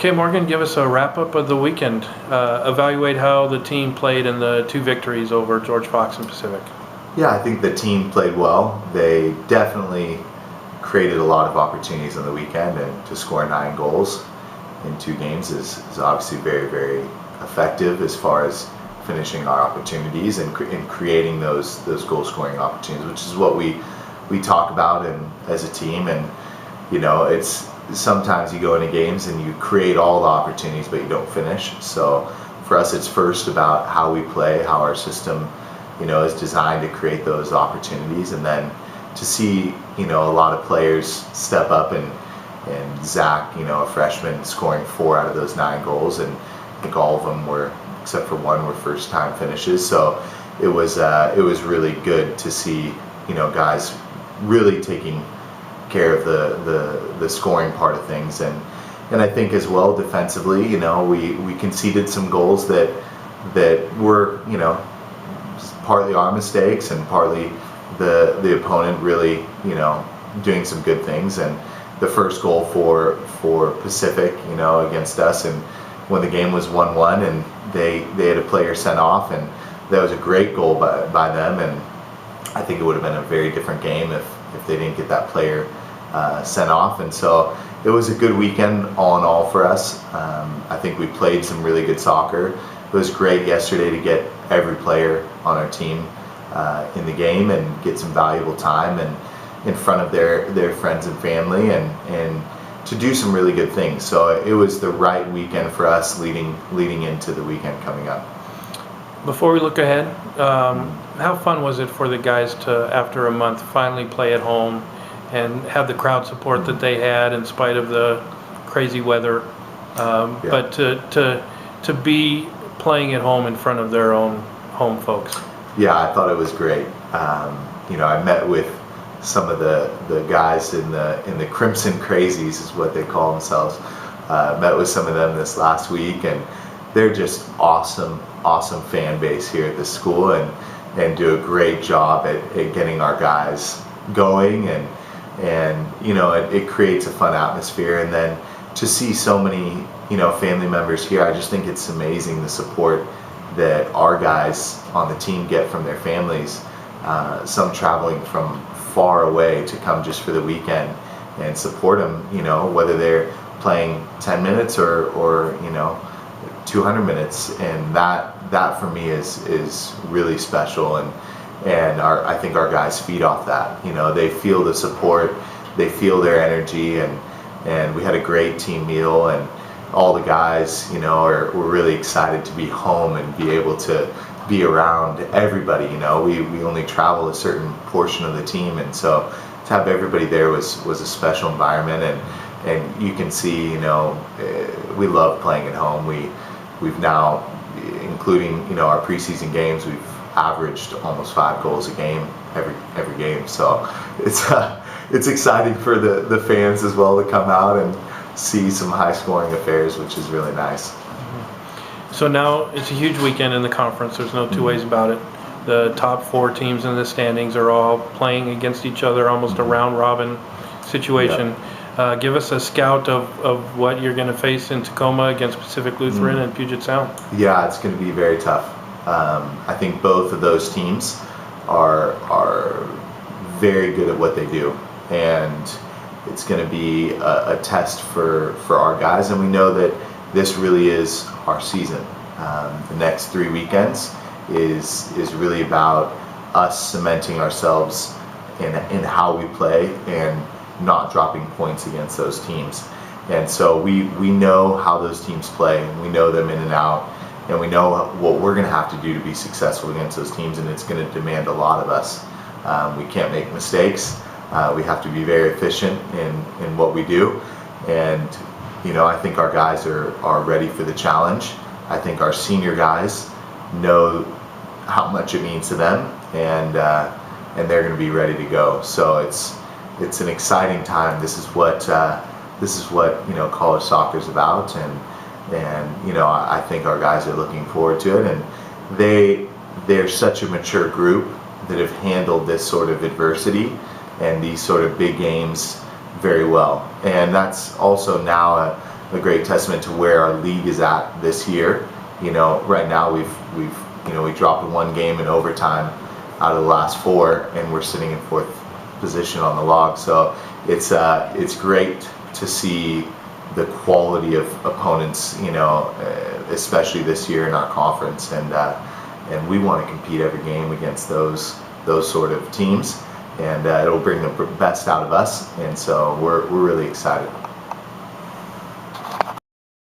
Okay, Morgan, give us a wrap-up of the weekend. Evaluate how the team played in the 2 victories over George Fox and Pacific. Yeah, I think the team played well. They definitely created a lot of opportunities on the weekend, and to score 9 goals in 2 games is obviously very, very effective as far as finishing our opportunities and creating those goal-scoring opportunities, which is what we talk about as a team. And it's sometimes you go into games and you create all the opportunities, but you don't finish. So for us, it's first about how we play, how our system, is designed to create those opportunities, and then to see, a lot of players step up and Zach, a freshman, scoring 4 out of those 9 goals, and I think all of them were, except for one, were first-time finishes. So it was really good to see, guys really taking care of the scoring part of things, and I think as well defensively, we conceded some goals that were, partly our mistakes and partly the opponent really, doing some good things. And the first goal for Pacific, against us, and when the game was 1-1 and they had a player sent off, and that was a great goal by them, and I think it would have been a very different game if they didn't get that player sent off. And so it was a good weekend all in all for us. I think we played some really good soccer. It was great yesterday to get every player on our team in the game and get some valuable time and in front of their friends and family, and to do some really good things. So it was the right weekend for us leading into the weekend coming up. Before we look ahead, how fun was it for the guys to, after a month, finally play at home and have the crowd support that they had in spite of the crazy weather, but to be playing at home in front of their own home folks? Yeah, I thought it was great. I met with some of the guys in the Crimson Crazies, is what they call themselves. Met with some of them this last week, and they're just awesome fan base here at the school, and do a great job at getting our guys going, and it creates a fun atmosphere. And then to see so many family members here, I just think it's amazing the support that our guys on the team get from their families. Some traveling from far away to come just for the weekend and support them, whether they're playing 10 minutes or 200 minutes, and that for me is really special, and I think our guys feed off that. They feel the support, they feel their energy, and we had a great team meal, and all the guys, were really excited to be home and be able to be around everybody. We only travel a certain portion of the team, and so to have everybody there was a special environment, and you can see, we love playing at home. We've now, including our preseason games, we've averaged almost 5 goals a game every game. So it's exciting for the fans as well to come out and see some high scoring affairs, which is really nice. So now it's a huge weekend in the conference. There's no two ways about it. The top 4 teams in the standings are all playing against each other, almost a round robin situation. Yeah. Give us a scout of what you're going to face in Tacoma against Pacific Lutheran and Puget Sound. Yeah, it's going to be very tough. I think both of those teams are very good at what they do, and it's going to be a test for our guys, and we know that this really is our season. The next 3 weekends is really about us cementing ourselves in how we play and not dropping points against those teams. And so we know how those teams play, and we know them in and out, and we know what we're going to have to do to be successful against those teams, and it's going to demand a lot of us. We can't make mistakes. We have to be very efficient in what we do, and I think our guys are ready for the challenge. I think our senior guys know how much it means to them, and they're going to be ready to go. So it's an exciting time. This is what college soccer is about, and I think our guys are looking forward to it, and they're such a mature group that have handled this sort of adversity and these sort of big games very well. And that's also now a great testament to where our league is at this year. Right now we dropped one game in overtime out of the last 4, and we're sitting in 4th position on the log. So it's great to see the quality of opponents, especially this year in our conference, and we want to compete every game against those sort of teams, and it'll bring the best out of us, and so we're really excited.